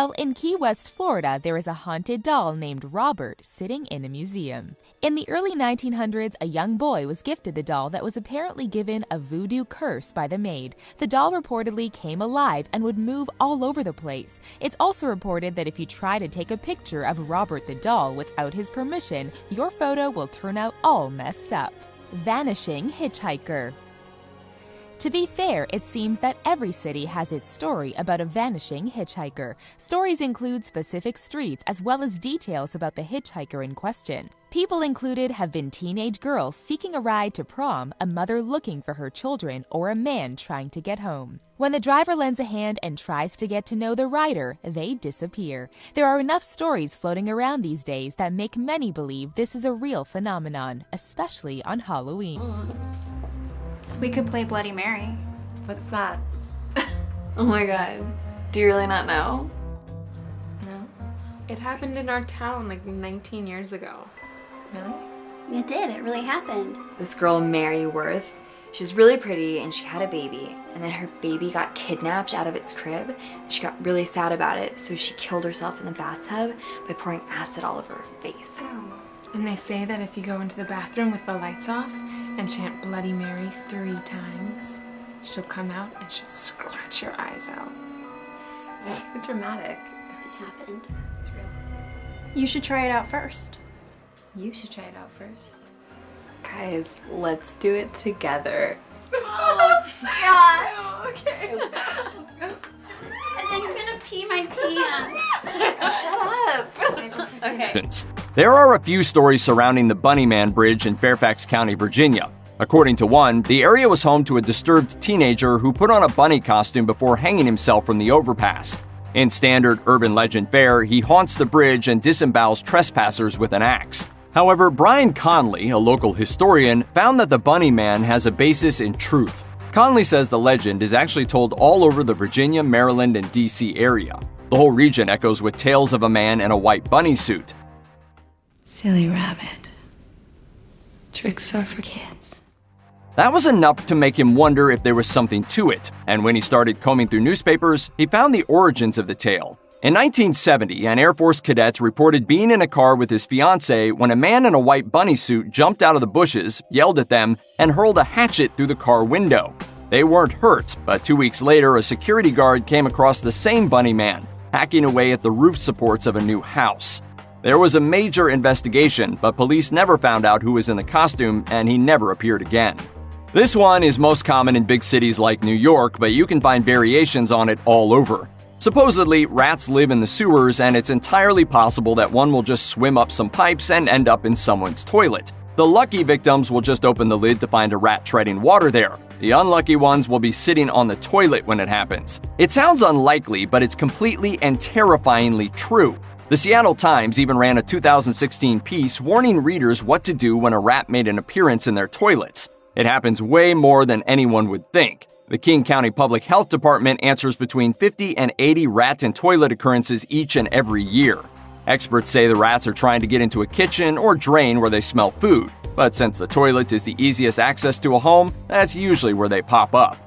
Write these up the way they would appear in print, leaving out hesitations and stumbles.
Well, in Key West, Florida, there is a haunted doll named Robert sitting in a museum. In the early 1900s, a young boy was gifted the doll that was apparently given a voodoo curse by the maid. The doll reportedly came alive and would move all over the place. It's also reported that if you try to take a picture of Robert the doll without his permission, your photo will turn out all messed up. Vanishing hitchhiker. To be fair, it seems that every city has its story about a vanishing hitchhiker. Stories include specific streets as well as details about the hitchhiker in question. People included have been teenage girls seeking a ride to prom, a mother looking for her children, or a man trying to get home. When the driver lends a hand and tries to get to know the rider, they disappear. There are enough stories floating around these days that make many believe this is a real phenomenon, especially on Halloween. We could play Bloody Mary. What's that? Oh my god. Do you really not know? No. It happened in our town like 19 years ago. Really? It did, it really happened. This girl, Mary Worth, she was really pretty and she had a baby. And then her baby got kidnapped out of its crib. She got really sad about it, so she killed herself in the bathtub by pouring acid all over her face. And they say that if you go into the bathroom with the lights off and chant Bloody Mary 3 times, she'll come out and she'll scratch your eyes out. So dramatic. It happened. It's real. You should try it out first. You should try it out first. Guys, let's do it together. Oh my gosh! Okay. And then you're gonna pee my pants. Shut up! Guys, let's just do that. There are a few stories surrounding the Bunnyman Bridge in Fairfax County, Virginia. According to one, the area was home to a disturbed teenager who put on a bunny costume before hanging himself from the overpass. In standard urban legend fare, he haunts the bridge and disembowels trespassers with an axe. However, Brian Conley, a local historian, found that the Bunnyman has a basis in truth. Conley says the legend is actually told all over the Virginia, Maryland, and D.C. area. The whole region echoes with tales of a man in a white bunny suit. Silly rabbit. Tricks are for kids. That was enough to make him wonder if there was something to it, and when he started combing through newspapers, he found the origins of the tale. In 1970, an Air Force cadet reported being in a car with his fiancée when a man in a white bunny suit jumped out of the bushes, yelled at them, and hurled a hatchet through the car window. They weren't hurt, but 2 weeks later, a security guard came across the same bunny man, hacking away at the roof supports of a new house. There was a major investigation, but police never found out who was in the costume, and he never appeared again. This one is most common in big cities like New York, but you can find variations on it all over. Supposedly, rats live in the sewers, and it's entirely possible that one will just swim up some pipes and end up in someone's toilet. The lucky victims will just open the lid to find a rat treading water there. The unlucky ones will be sitting on the toilet when it happens. It sounds unlikely, but it's completely and terrifyingly true. The Seattle Times even ran a 2016 piece warning readers what to do when a rat made an appearance in their toilets. It happens way more than anyone would think. The King County Public Health Department answers between 50 and 80 rat and toilet occurrences each and every year. Experts say the rats are trying to get into a kitchen or drain where they smell food, but since the toilet is the easiest access to a home, that's usually where they pop up.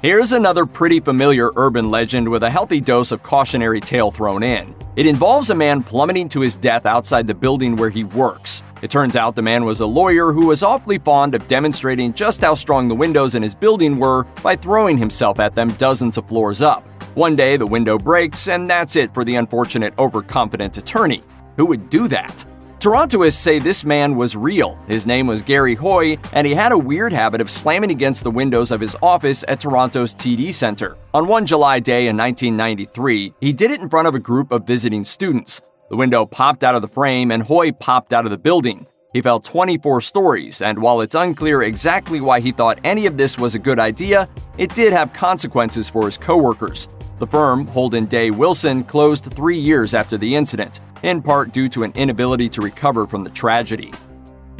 Here's another pretty familiar urban legend with a healthy dose of cautionary tale thrown in. It involves a man plummeting to his death outside the building where he works. It turns out the man was a lawyer who was awfully fond of demonstrating just how strong the windows in his building were by throwing himself at them dozens of floors up. One day, the window breaks, and that's it for the unfortunate overconfident attorney. Who would do that? Torontoists say this man was real. His name was Gary Hoy, and he had a weird habit of slamming against the windows of his office at Toronto's TD Centre. On one July day in 1993, he did it in front of a group of visiting students. The window popped out of the frame and Hoy popped out of the building. He fell 24 stories, and while it's unclear exactly why he thought any of this was a good idea, it did have consequences for his coworkers. The firm, Holden Day Wilson, closed 3 years after the incident, in part due to an inability to recover from the tragedy.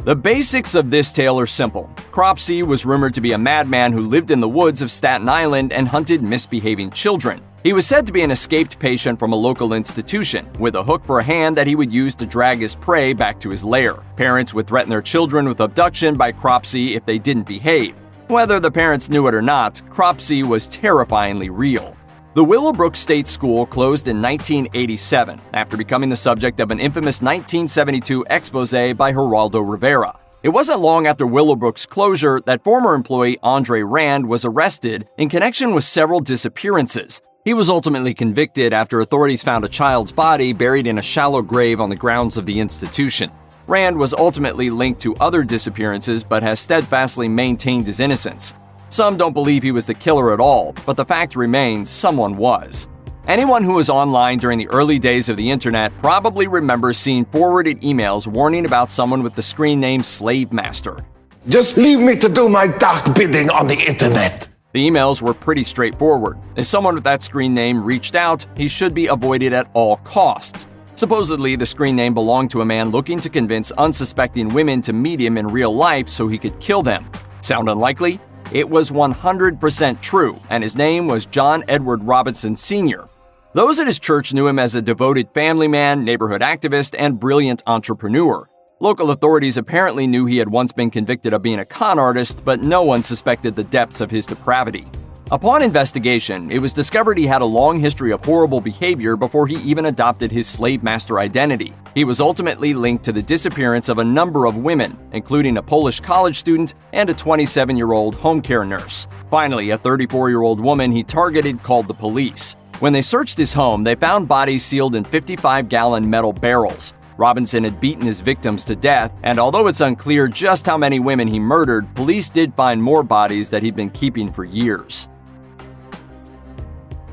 The basics of this tale are simple. Cropsey was rumored to be a madman who lived in the woods of Staten Island and hunted misbehaving children. He was said to be an escaped patient from a local institution, with a hook for a hand that he would use to drag his prey back to his lair. Parents would threaten their children with abduction by Cropsey if they didn't behave. Whether the parents knew it or not, Cropsey was terrifyingly real. The Willowbrook State School closed in 1987 after becoming the subject of an infamous 1972 exposé by Geraldo Rivera. It wasn't long after Willowbrook's closure that former employee Andre Rand was arrested in connection with several disappearances. He was ultimately convicted after authorities found a child's body buried in a shallow grave on the grounds of the institution. Rand was ultimately linked to other disappearances but has steadfastly maintained his innocence. Some don't believe he was the killer at all, but the fact remains someone was. Anyone who was online during the early days of the internet probably remembers seeing forwarded emails warning about someone with the screen name Slave Master. Just leave me to do my dark bidding on the internet. The emails were pretty straightforward. If someone with that screen name reached out, he should be avoided at all costs. Supposedly, the screen name belonged to a man looking to convince unsuspecting women to meet him in real life so he could kill them. Sound unlikely? It was 100% true, and his name was John Edward Robinson Sr. Those at his church knew him as a devoted family man, neighborhood activist, and brilliant entrepreneur. Local authorities apparently knew he had once been convicted of being a con artist, but no one suspected the depths of his depravity. Upon investigation, it was discovered he had a long history of horrible behavior before he even adopted his slave master identity. He was ultimately linked to the disappearance of a number of women, including a Polish college student and a 27-year-old home care nurse. Finally, a 34-year-old woman he targeted called the police. When they searched his home, they found bodies sealed in 55-gallon metal barrels. Robinson had beaten his victims to death, and although it's unclear just how many women he murdered, police did find more bodies that he'd been keeping for years.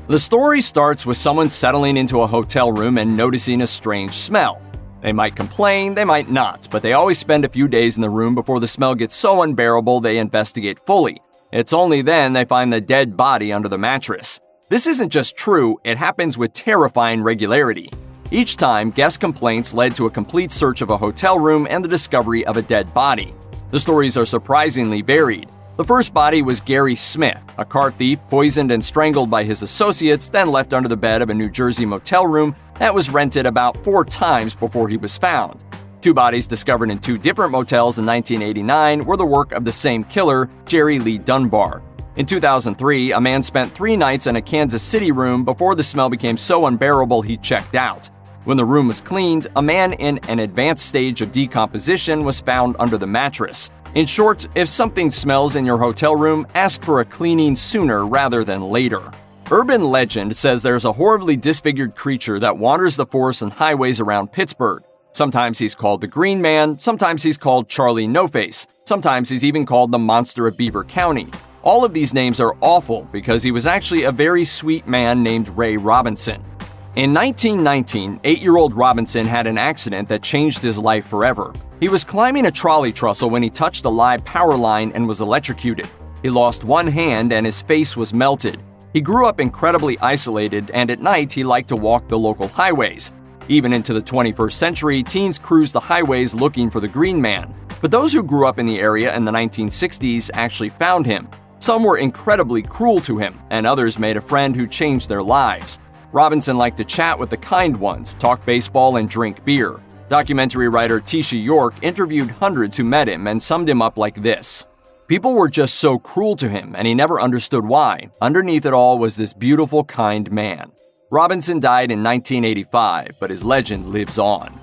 The story starts with someone settling into a hotel room and noticing a strange smell. They might complain, they might not, but they always spend a few days in the room before the smell gets so unbearable they investigate fully. It's only then they find the dead body under the mattress. This isn't just true, it happens with terrifying regularity. Each time, guest complaints led to a complete search of a hotel room and the discovery of a dead body. The stories are surprisingly varied. The first body was Gary Smith, a car thief poisoned and strangled by his associates, then left under the bed of a New Jersey motel room that was rented about 4 times before he was found. 2 bodies discovered in 2 different motels in 1989 were the work of the same killer, Jerry Lee Dunbar. In 2003, a man spent 3 nights in a Kansas City room before the smell became so unbearable he checked out. When the room was cleaned, a man in an advanced stage of decomposition was found under the mattress. In short, if something smells in your hotel room, ask for a cleaning sooner rather than later. Urban legend says there's a horribly disfigured creature that wanders the forests and highways around Pittsburgh. Sometimes he's called the Green Man, sometimes he's called Charlie No-Face, sometimes he's even called the Monster of Beaver County. All of these names are awful because he was actually a very sweet man named Ray Robinson. In 1919, 8-year-old Robinson had an accident that changed his life forever. He was climbing a trolley trestle when he touched a live power line and was electrocuted. He lost one hand and his face was melted. He grew up incredibly isolated, and at night he liked to walk the local highways. Even into the 21st century, teens cruised the highways looking for the Green Man. But those who grew up in the area in the 1960s actually found him. Some were incredibly cruel to him, and others made a friend who changed their lives. Robinson liked to chat with the kind ones, talk baseball, and drink beer. Documentary writer Tisha York interviewed hundreds who met him and summed him up like this. People were just so cruel to him, and he never understood why. Underneath it all was this beautiful, kind man. Robinson died in 1985, but his legend lives on.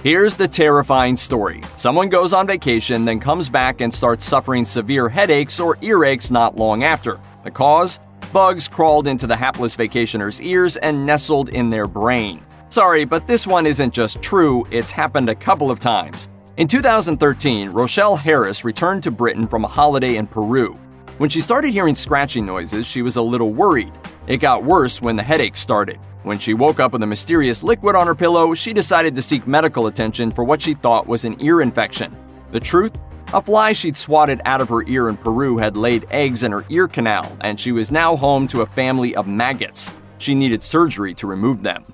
Here's the terrifying story. Someone goes on vacation, then comes back and starts suffering severe headaches or earaches not long after. The cause? Bugs crawled into the hapless vacationer's ears and nestled in their brain. Sorry, but this one isn't just true, it's happened a couple of times. In 2013, Rochelle Harris returned to Britain from a holiday in Peru. When she started hearing scratching noises, she was a little worried. It got worse when the headache started. When she woke up with a mysterious liquid on her pillow, she decided to seek medical attention for what she thought was an ear infection. The truth? A fly she'd swatted out of her ear in Peru had laid eggs in her ear canal, and she was now home to a family of maggots. She needed surgery to remove them.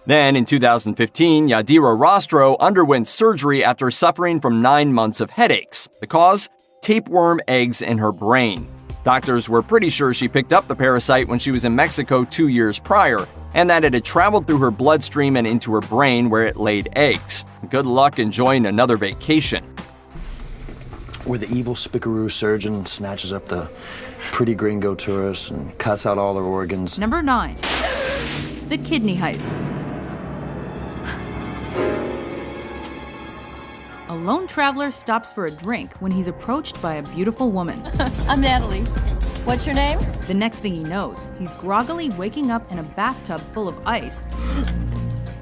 Then, in 2015, Yadira Rostro underwent surgery after suffering from 9 months of headaches. The cause? Tapeworm eggs in her brain. Doctors were pretty sure she picked up the parasite when she was in Mexico 2 years prior, and that it had traveled through her bloodstream and into her brain where it laid eggs. Good luck enjoying another vacation. Where the evil spickaroo surgeon snatches up the pretty gringo tourists and cuts out all their organs. Number 9. The Kidney Heist. A lone traveler stops for a drink when he's approached by a beautiful woman. I'm Natalie. What's your name? The next thing he knows, he's groggily waking up in a bathtub full of ice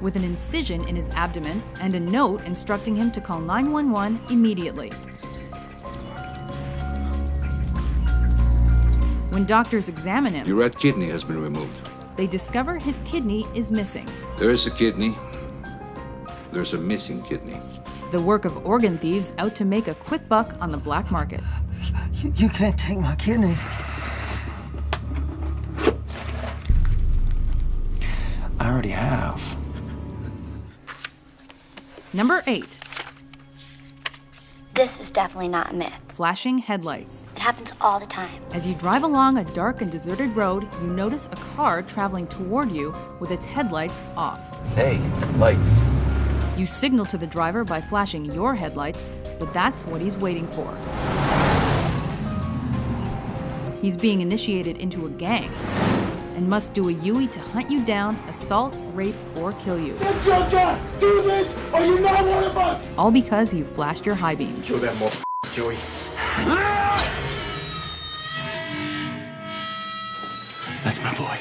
with an incision in his abdomen and a note instructing him to call 911 immediately. When doctors examine him, your right kidney has been removed. They discover his kidney is missing. There is a kidney. There's a missing kidney. The work of organ thieves out to make a quick buck on the black market. You can't take my kidneys. I already have. Number 8. This is definitely not a myth. Flashing headlights. It happens all the time. As you drive along a dark and deserted road, you notice a car traveling toward you with its headlights off. Hey, lights. You signal to the driver by flashing your headlights, but that's what he's waiting for. He's being initiated into a gang and must do a Yui to hunt you down, assault, rape, or kill you. Get your gun! Do this, or you're not one of us! All because you flashed your high beams. Kill that more Joey. That's my boy.